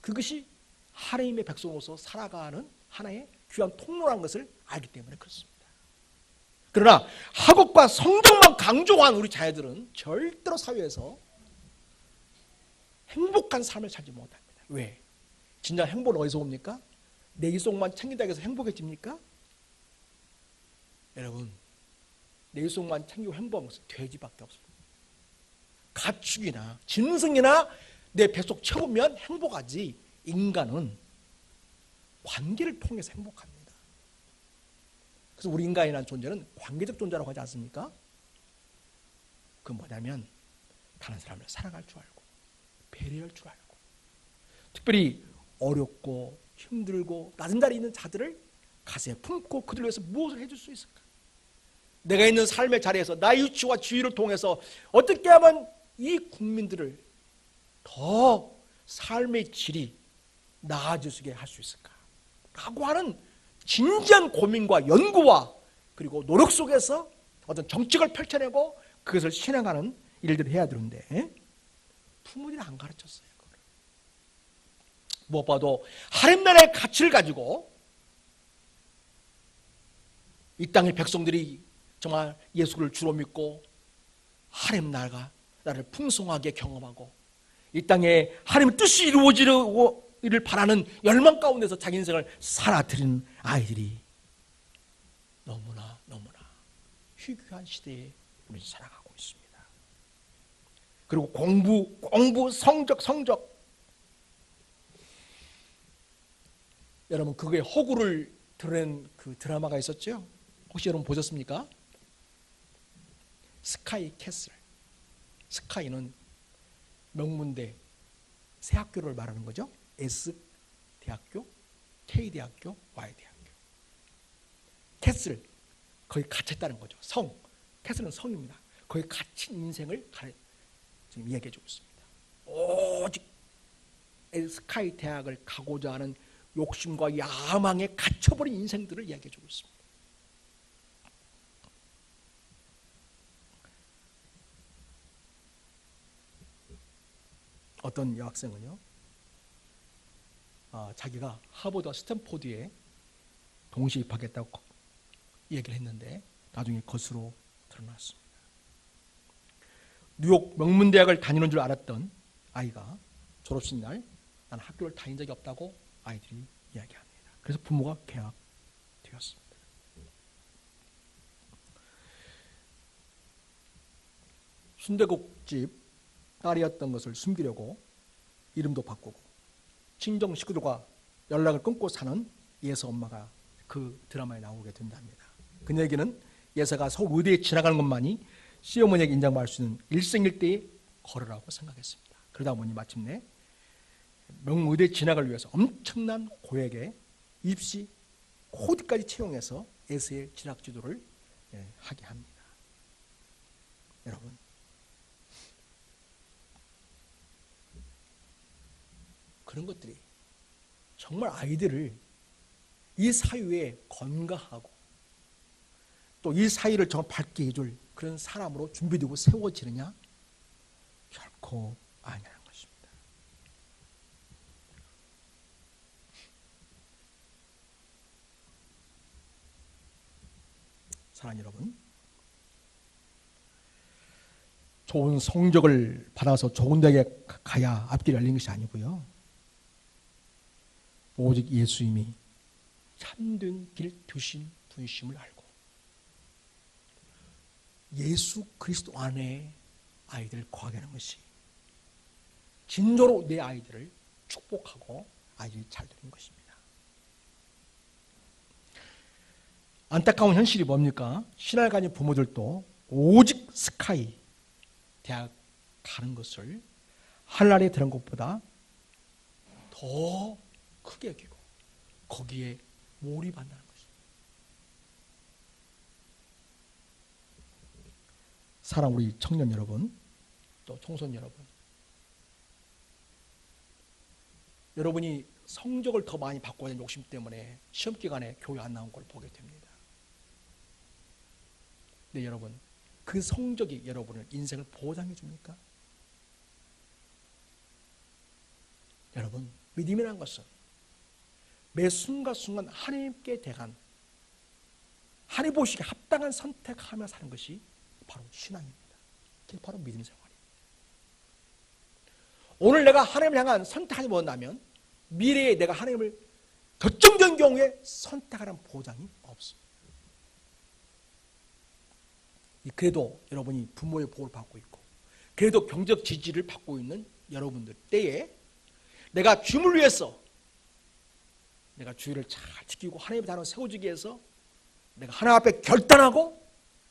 그것이 하나님의 백성으로서 살아가는 하나의 귀한 통로라는 것을 알기 때문에 그렇습니다. 그러나 학업과 성적만 강조한 우리 자녀들은 절대로 사회에서 행복한 삶을 살지 못합니다. 왜? 진짜 행복은 어디서 옵니까? 내 일속만 챙긴다고 해서 행복해집니까? 여러분, 내 일속만 챙기고 행복한 것은 돼지밖에 없습니다. 가축이나 짐승이나 내 뱃속 채우면 행복하지 인간은 관계를 통해서 행복합니다. 그래서 우리 인간이라는 존재는 관계적 존재라고 하지 않습니까? 그건 뭐냐면 다른 사람을 사랑할 줄 알고 배려할 줄 알고 특별히 어렵고 힘들고 낮은 자리에 있는 자들을 가슴에 품고 그들을 위해서 무엇을 해줄 수 있을까? 내가 있는 삶의 자리에서 나의 유치와 지위를 통해서 어떻게 하면 이 국민들을 더 삶의 질이 나아지게 할 수 있을까? 라고 하는 진지한 고민과 연구와 그리고 노력 속에서 어떤 정책을 펼쳐내고 그것을 실행하는 일들을 해야 되는데 부모들이 안 가르쳤어요. 그걸. 무엇보다도 하나님나라의 가치를 가지고 이 땅의 백성들이 정말 예수를 주로 믿고 하나님나라를 풍성하게 경험하고 이 땅에 하나님의 뜻이 이루어지기를 바라는 열망 가운데서 자기 인생을 살아드리는 아이들이 너무나 희귀한 시대에 우리 살아가고 있습니다. 그리고 공부, 성적. 여러분 그거에 허구를 드러낸 그 드라마가 있었죠? 혹시 여러분 보셨습니까? 스카이 캐슬. 스카이는 명문대 세 학교를 말하는 거죠. S대학교, K대학교, Y대학교. 캐슬, 거기 갇혔다는 거죠. 성, 캐슬은 성입니다. 거기 갇힌 인생을 지금 이야기해 주고 있습니다. 오직 스카이 대학을 가고자 하는 욕심과 야망에 갇혀버린 인생들을 이야기해 주고 있습니다. 어떤 여학생은요, 자기가 하버드와 스탠포드에 동시에 입학했다고 얘기를 했는데 나중에 것으로 드러났습니다. 뉴욕 명문대학을 다니는 줄 알았던 아이가 졸업식 날 나는 학교를 다닌 적이 없다고 아이들이 이야기합니다. 그래서 부모가 개학되었습니다. 순대국집 딸이었던 것을 숨기려고 이름도 바꾸고 친정 식구들과 연락을 끊고 사는 예서 엄마가 그 드라마에 나오게 된답니다. 그녀에게는 예서가 서울 의대에 지나가는 것만이 시어머니에게 인정받을 수 있는 일생일대의 거래라고 생각했습니다. 그러다 보니 마침내 명문의대에 진학을 위해서 엄청난 고액의 입시 코드까지 채용해서 예서의 진학 지도를 하게 합니다. 여러분, 그런 것들이 정말 아이들을 이 사회에 건강하고 또 이 사회를 정말 밝게 해줄 그런 사람으로 준비되고 세워지느냐? 결코 아니라는 것입니다. 사랑하는 여러분, 좋은 성적을 받아서 좋은 대학에 가야 앞길이 열린 것이 아니고요. 오직 예수님이 참된 길 두신 분심을 알고 예수 그리스도 안에 아이들을 거하게 하는 것이 진정으로 내 아이들을 축복하고 아이들이 잘 되는 것입니다. 안타까운 현실이 뭡니까? 신앙을 가진 부모들도 오직 스카이 대학 가는 것을 하늘나라에 들은 것보다 더 크게 여기고 거기에 몰입한다는 것입니다. 사랑 우리 청년 여러분, 또 청소년 여러분, 여러분이 성적을 더 많이 바꿔야 하는 욕심 때문에 시험 기간에 교회 안 나온 걸 보게 됩니다. 네, 여러분, 그 성적이 여러분의 인생을 보장해 줍니까? 여러분, 믿음이라는 것은 매 순간순간 하나님께 대한 하나님 보시기에 합당한 선택하며 사는 것이 바로 신앙입니다. 그게 바로 믿음 생활이에요. 오늘 내가 하나님을 향한 선택하지 못한다면 미래에 내가 하나님을 결정적인 경우에 선택하라는 보장이 없습니다. 그래도 여러분이 부모의 보호를 받고 있고 그래도 경제적 지지를 받고 있는 여러분들 때에 내가 주님을 위해서 내가 주의를 잘 지키고 하나님의 단어 세워주기 위해서 내가 하나님 앞에 결단하고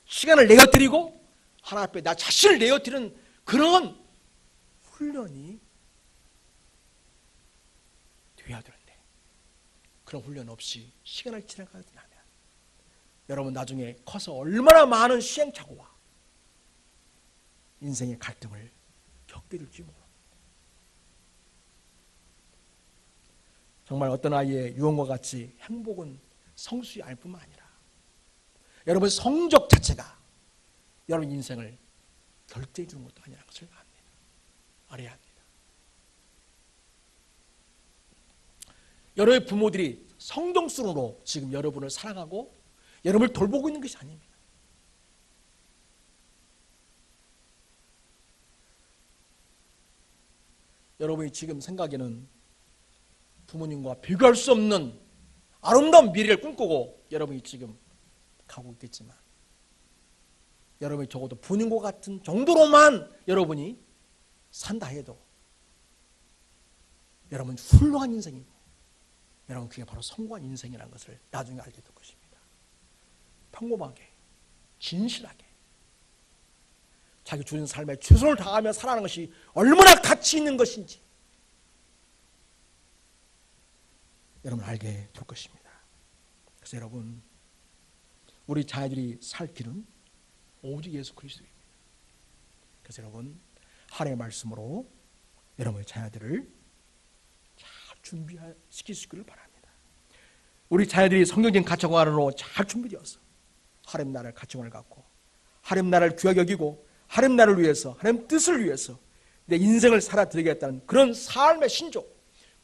시간을 내어드리고 하나님 앞에 나 자신을 내어드리는 그런 훈련이 되어야 되는데 그런 훈련 없이 시간을 지나가게 되면 여러분 나중에 커서 얼마나 많은 시행착오와 인생의 갈등을 겪게 될지 모릅니다. 정말 어떤 아이의 유언과 같이 행복은 성수의 알 뿐만 아니라 여러분 성적 자체가 여러분 인생을 결정해 주는 것도 아니라는 것을 알아야 합니다. 여러분의 부모들이 성정순으로 지금 여러분을 사랑하고 여러분을 돌보고 있는 것이 아닙니다. 여러분이 지금 생각에는 부모님과 비교할 수 없는 아름다운 미래를 꿈꾸고 여러분이 지금 가고 있겠지만 여러분이 적어도 부모님과 같은 정도로만 여러분이 산다 해도 여러분 훌륭한 인생이고 여러분 그게 바로 성공한 인생이라는 것을 나중에 알게 될 것입니다. 평범하게 진실하게 자기 주는 삶에 최선을 다하며 살아가는 것이 얼마나 가치 있는 것인지 여러분 알게 될 것입니다. 그래서 여러분 우리 자녀들이 살 길은 오직 예수 그리스도입니다. 그래서 여러분 하나님의 말씀으로 여러분의 자녀들을 잘 준비시킬 수 있기를 바랍니다. 우리 자녀들이 성경적인 가치관으로 잘 준비되어서 하나님 나라의 가치관을 갖고 하나님 나라를 귀하게 여기고 하나님 나라를 위해서 하나님 뜻을 위해서 내 인생을 살아드리겠다는 그런 삶의 신조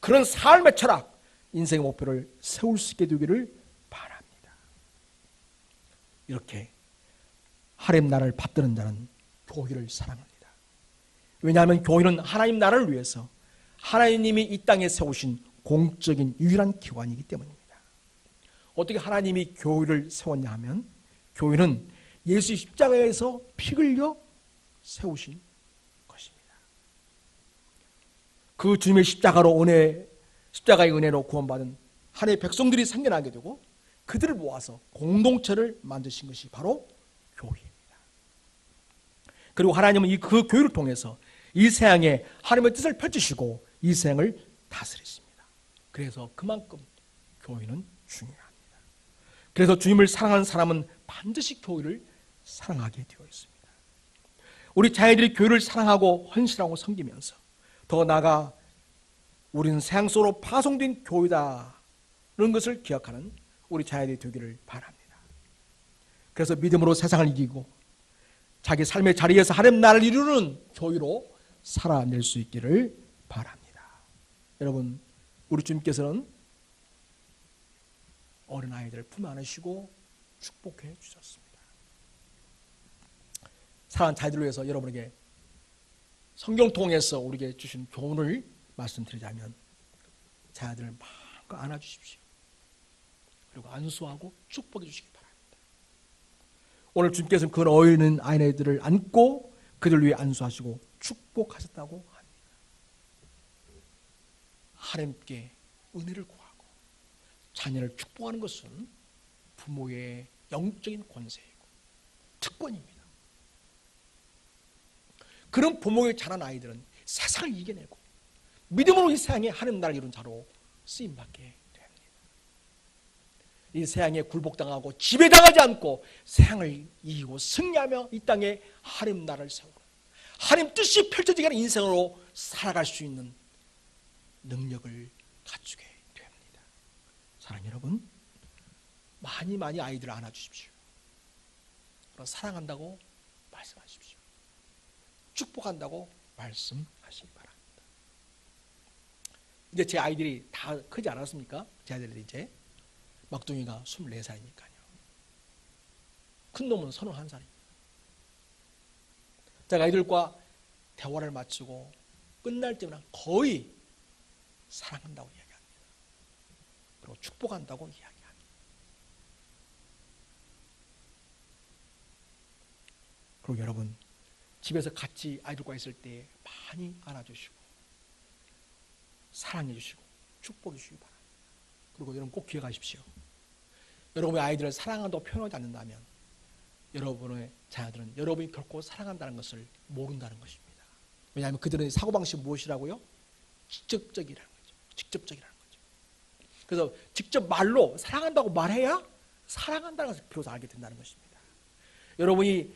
그런 삶의 철학 인생의 목표를 세울 수 있게 되기를 바랍니다. 이렇게 하나님 나라를 받드는 자는 교회를 사랑합니다. 왜냐하면 교회는 하나님 나라를 위해서 하나님이 이 땅에 세우신 공적인 유일한 기관이기 때문입니다. 어떻게 하나님이 교회를 세웠냐 하면 교회는 예수 십자가에서 피 흘려 세우신 것입니다. 그 주님의 십자가의 은혜로 구원받은 하나님의 백성들이 생겨나게 되고 그들을 모아서 공동체를 만드신 것이 바로 교회입니다. 그리고 하나님은 그 교회를 통해서 이 세상에 하나님의 뜻을 펼치시고 이 세상을 다스리십니다. 그래서 그만큼 교회는 중요합니다. 그래서 주님을 사랑하는 사람은 반드시 교회를 사랑하게 되어 있습니다. 우리 자녀들이 교회를 사랑하고 헌신하고 섬기면서 더 나아가 우리는 세상 속으로 파송된 교회다는 것을 기억하는 우리 자녀들이 되기를 바랍니다. 그래서 믿음으로 세상을 이기고 자기 삶의 자리에서 하나님 나라를 이루는 교회로 살아낼 수 있기를 바랍니다. 여러분 우리 주님께서는 어린아이들을 품 안으시고 축복해 주셨습니다. 사랑하는 자녀들을 위해서 여러분에게 성경 통해서 우리에게 주신 교훈을 말씀드리자면 자녀들을 마음껏 안아주십시오. 그리고 안수하고 축복해 주시기 바랍니다. 오늘 주님께서는 그 어린 아이들을 안고 그들 위해 안수하시고 축복하셨다고 합니다. 하나님께 은혜를 구하고 자녀를 축복하는 것은 부모의 영적인 권세이고 특권입니다. 그런 부모의 자란 아이들은 세상을 이겨내고 믿음으로 이 세상에 하나님 나라를 이룬 자로 쓰임받게 됩니다. 이 세상에 굴복당하고 지배당하지 않고 세상을 이기고 승리하며 이 땅에 하나님 나라를 세우고 하나님 뜻이 펼쳐지게 하는 인생으로 살아갈 수 있는 능력을 갖추게 됩니다. 사랑하는 여러분, 많이 아이들을 안아주십시오. 사랑한다고 말씀하십시오. 축복한다고 말씀하시기 바랍니다. 이제 제 아이들이 다 크지 않았습니까? 제 아이들이 이제 막둥이가 24살이니까요. 큰 놈은 31살입니다. 제가 아이들과 대화를 마치고 끝날 때면 거의 사랑한다고 이야기합니다. 그리고 축복한다고 이야기합니다. 그리고 여러분 집에서 같이 아이들과 있을 때 많이 안아주시고 사랑해 주시고 축복해 주시기 바랍니다. 그리고 여러분 꼭 기억하십시오. 여러분의 아이들을 사랑한다고 표현하지 않는다면 여러분의 자녀들은 여러분이 결코 사랑한다는 것을 모른다는 것입니다. 왜냐하면 그들의 사고방식이 무엇이라고요? 직접적이라는 거죠. 직접적이라는 거죠. 그래서 직접 말로 사랑한다고 말해야 사랑한다는 것을 비로소 알게 된다는 것입니다. 여러분이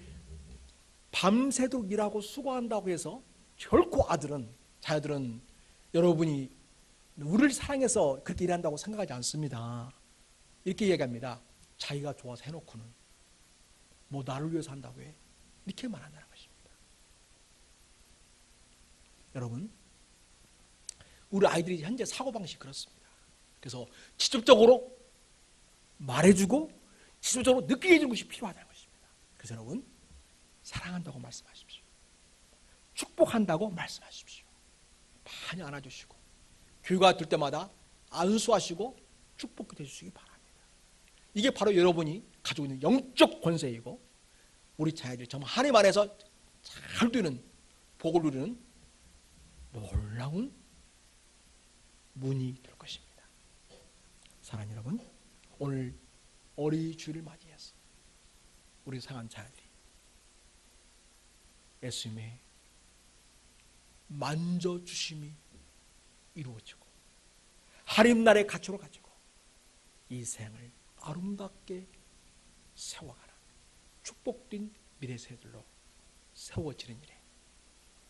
밤새도록 일하고 수고한다고 해서 결코 자녀들은 여러분이 우리를 사랑해서 그렇게 일한다고 생각하지 않습니다. 이렇게 얘기합니다. 자기가 좋아서 해놓고는 뭐 나를 위해서 한다고 해? 이렇게 말한다는 것입니다. 여러분, 우리 아이들이 현재 사고방식이 그렇습니다. 그래서 직접적으로 말해주고 직접적으로 느끼게 해주는 것이 필요하다는 것입니다. 그래서 여러분, 사랑한다고 말씀하십시오. 축복한다고 말씀하십시오. 많이 안아주시고 교회가 될 때마다 안수하시고 축복해 주시기 바랍니다. 이게 바로 여러분이 가지고 있는 영적 권세이고 우리 자녀들이 정말 하나님 안에서 잘 되는 복을 누리는 놀라운 문이 될 것입니다. 사랑하는 여러분, 오늘 어린이 주일을 맞이해서 우리 사랑하는 자녀들이 예수님의 만져주심이 이루어지고 하림날의 가치로 가지고 이 생을 아름답게 세워가는 축복된 미래 세대들로 세워지는 일에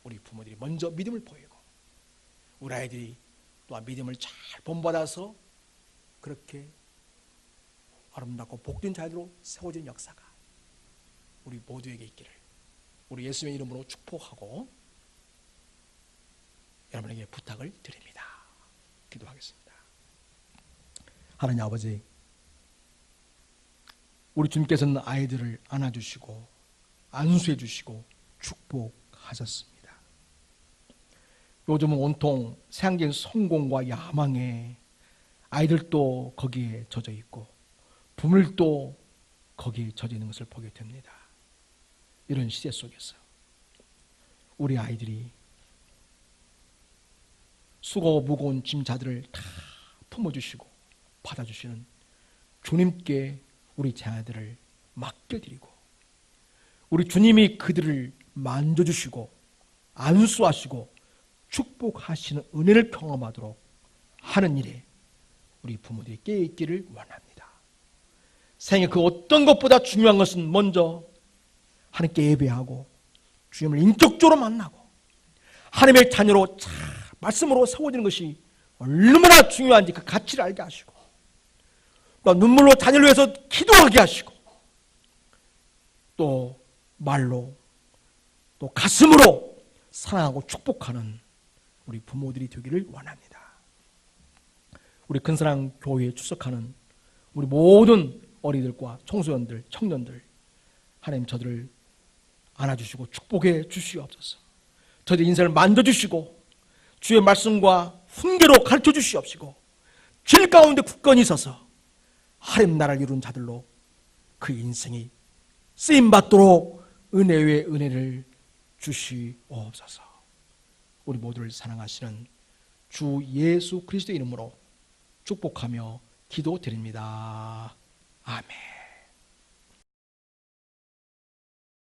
우리 부모들이 먼저 믿음을 보이고 우리 아이들이 또한 믿음을 잘 본받아서 그렇게 아름답고 복된 자들로 세워지는 역사가 우리 모두에게 있기를 우리 예수님의 이름으로 축복하고 여러분에게 부탁을 드립니다. 기도하겠습니다. 하나님 아버지, 우리 주님께서는 아이들을 안아주시고 안수해 주시고 축복하셨습니다. 요즘은 온통 세상적인 성공과 야망에 아이들도 거기에 젖어 있고 부모들도 거기에 젖어 있는 것을 보게 됩니다. 이런 시대 속에서 우리 아이들이 수고 무거운 짐자들을 다 품어주시고 받아주시는 주님께 우리 자녀들을 맡겨드리고 우리 주님이 그들을 만져주시고 안수하시고 축복하시는 은혜를 경험하도록 하는 일에 우리 부모들이 깨어있기를 원합니다. 생애 그 어떤 것보다 중요한 것은 먼저 하나님께 예배하고 주님을 인격적으로 만나고 하나님의 자녀로 잘 말씀으로 세워지는 것이 얼마나 중요한지 그 가치를 알게 하시고 또 눈물로 자녀를 위해서 기도하게 하시고 또 말로 또 가슴으로 사랑하고 축복하는 우리 부모들이 되기를 원합니다. 우리 근사랑 교회에 출석하는 우리 모든 어린이들과 청소년들, 청년들 하나님 저들을 안아주시고 축복해 주시옵소서. 저들 인생을 만져주시고 주의 말씀과 훈계로 가르쳐 주시옵시고 길 가운데 굳건히 서서 하나님 나라를 이룬 자들로 그 인생이 쓰임받도록 은혜 위에 은혜를 주시옵소서. 우리 모두를 사랑하시는 주 예수 그리스도의 이름으로 축복하며 기도드립니다. 아멘.